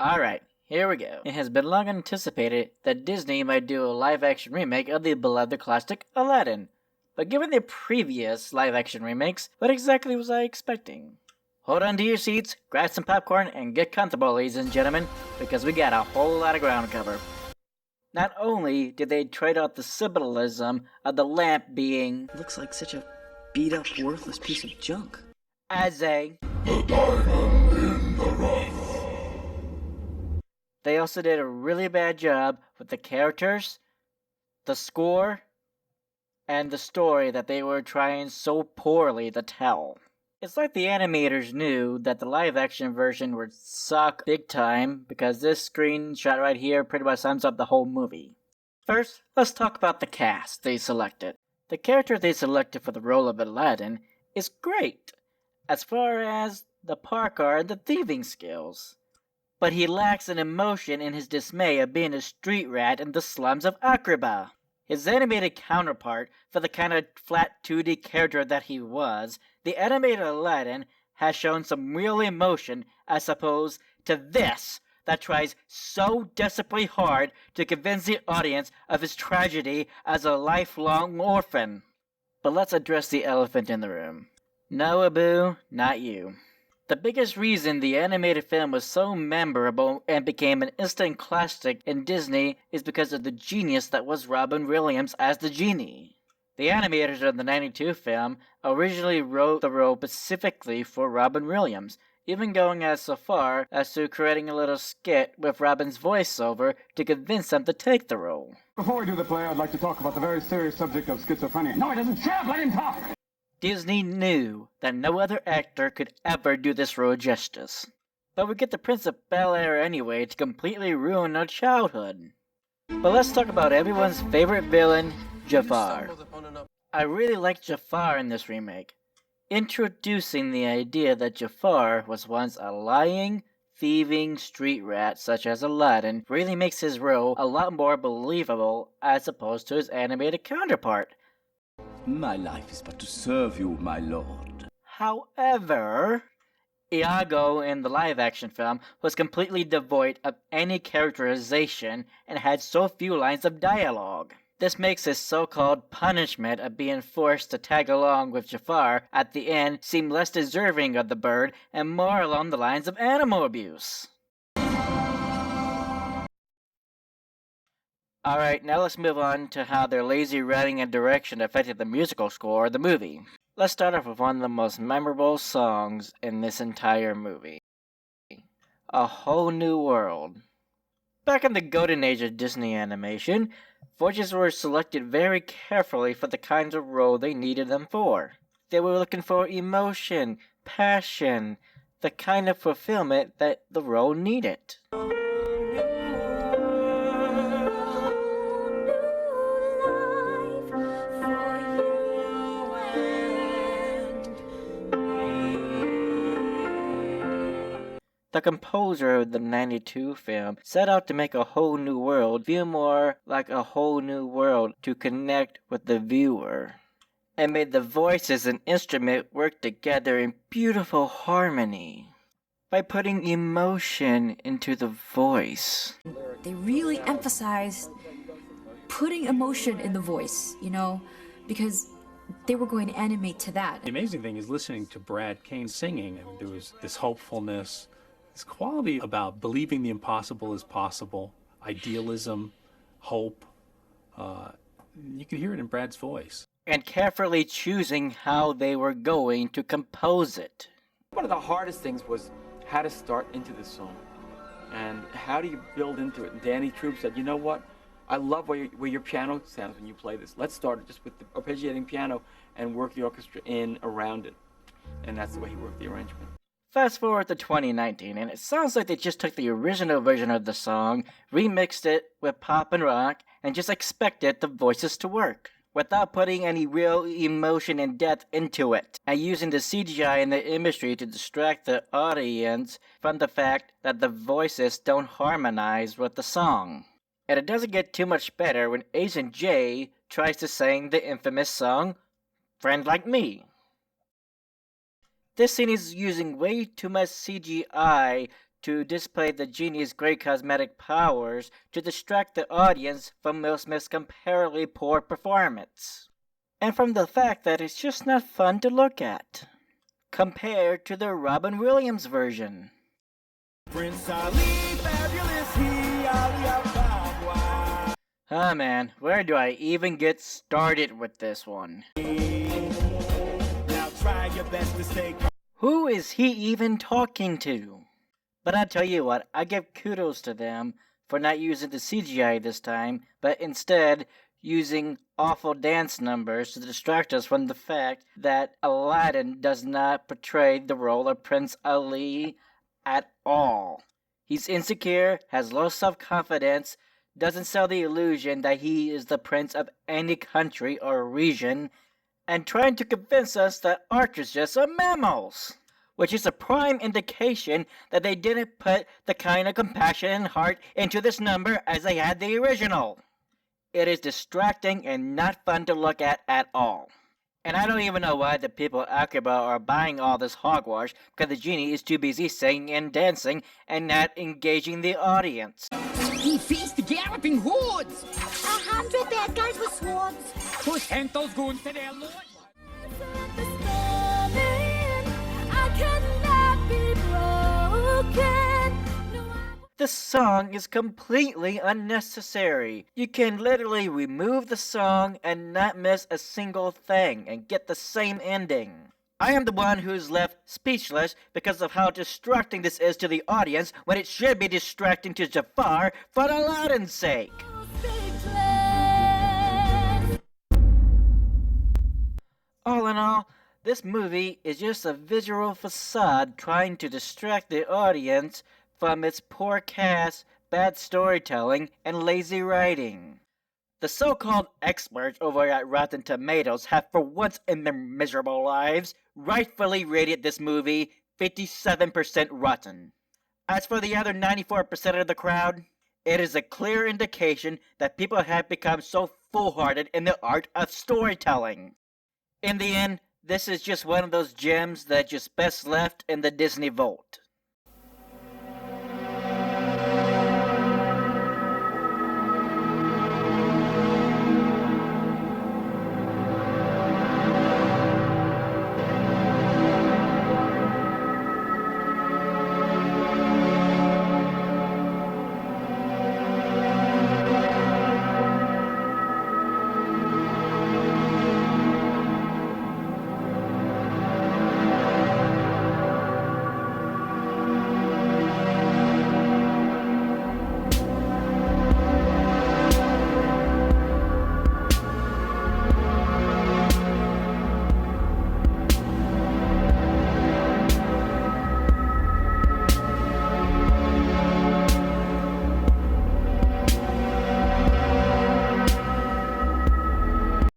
Alright, here we go. It has been long anticipated that Disney might do a live-action remake of the beloved classic Aladdin. But given the previous live-action remakes, what exactly was I expecting? Hold on to your seats, grab some popcorn, and get comfortable, ladies and gentlemen, because we got a whole lot of ground to cover. Not only did they trade out the symbolism of the lamp being Looks like such a beat-up, worthless piece of junk. as a The diamond in the rough. they also did a really bad job with the characters, the score, and the story that they were trying so poorly to tell. It's like the animators knew that the live-action version would suck big time because this screenshot right here pretty much sums up the whole movie. First, let's talk about the cast they selected. The character they selected for the role of Aladdin is great, as far as the parkour and the thieving skills. But he lacks an emotion in his dismay of being a street rat in the slums of Agrabah. His animated counterpart, for the kind of flat 2D character that he was, the animated Aladdin has shown some real emotion as opposed to this that tries so desperately hard to convince the audience of his tragedy as a lifelong orphan. But let's address the elephant in the room. No, Abu, not you. The biggest reason the animated film was so memorable and became an instant classic in Disney is because of the genius that was Robin Williams as the Genie. The animators of the 92 film originally wrote the role specifically for Robin Williams, even going as so far as to creating a little skit with Robin's voiceover to convince him to take the role. Before we do the play, I'd like to talk about the very serious subject of schizophrenia. No, he doesn't. Shut up! Let him talk! Disney knew that no other actor could ever do this role justice. But we get the Prince of Bel-Air anyway to completely ruin our childhood. But let's talk about everyone's favorite villain, Jafar. I really like Jafar in this remake. Introducing the idea that Jafar was once a lying, thieving street rat such as Aladdin really makes his role a lot more believable as opposed to his animated counterpart. My life is but to serve you, my lord. However, Iago in the live-action film was completely devoid of any characterization and had so few lines of dialogue. This makes his so-called punishment of being forced to tag along with Jafar at the end seem less deserving of the bird and more along the lines of animal abuse. Alright, now let's move on to how their lazy writing and direction affected the musical score of the movie. Let's start off with one of the most memorable songs in this entire movie. A Whole New World. Back in the golden age of Disney animation, voices were selected very carefully for the kinds of role they needed them for. They were looking for emotion, passion, the kind of fulfillment that the role needed. The composer of the 92 film set out to make A Whole New World feel more like a whole new world to connect with the viewer, and made the voices and instrument work together in beautiful harmony by putting emotion into the voice. They really emphasized putting emotion in the voice, because they were going to animate to that. The amazing thing is listening to Brad Kane singing. I mean, there was this hopefulness, this quality about believing the impossible is possible, idealism, hope. You can hear it in Brad's voice. And carefully choosing how they were going to compose it. One of the hardest things was how to start into the song and how do you build into it. And Danny Troop said, you know what? I love where your piano sounds when you play this. Let's start it just with the arpeggiating piano and work the orchestra in around it. And that's the way he worked the arrangement. Fast forward to 2019, and it sounds like they just took the original version of the song, remixed it with pop and rock, and just expected the voices to work, without putting any real emotion and depth into it, and using the CGI in the imagery to distract the audience from the fact that the voices don't harmonize with the song. And it doesn't get too much better when Agent J tries to sing the infamous song, Friend Like Me. This scene is using way too much CGI to display the genie's great cosmetic powers to distract the audience from Will Smith's comparatively poor performance, and from the fact that it's just not fun to look at, compared to the Robin Williams version. Prince Ali, fabulous he, Ah man, where do I even get started with this one? Now try your best to stay calm. Who is he even talking to? But I tell you what, I give kudos to them for not using the CGI this time, but instead using awful dance numbers to distract us from the fact that Aladdin does not portray the role of Prince Ali at all. He's insecure, has low self-confidence, doesn't sell the illusion that he is the prince of any country or region, and trying to convince us that ostriches are mammals, which is a prime indication that they didn't put the kind of compassion and heart into this number as they had the original. It is distracting and not fun to look at all. And I don't even know why the people at Akiba are buying all this hogwash, because the genie is too busy singing and dancing and not engaging the audience. He feasts the galloping hordes! 100 bad guys with swords! Who sent those goons to their lord? This song is completely unnecessary. You can literally remove the song and not miss a single thing and get the same ending. I am the one who's left speechless because of how distracting this is to the audience when it should be distracting to Jafar for Aladdin's sake. All in all, this movie is just a visual facade trying to distract the audience from its poor cast, bad storytelling, and lazy writing. The so-called experts over at Rotten Tomatoes have for once in their miserable lives rightfully rated this movie 57% rotten. As for the other 94% of the crowd, it is a clear indication that people have become so foolhardy in the art of storytelling. In the end, this is just one of those gems that just best left in the Disney vault.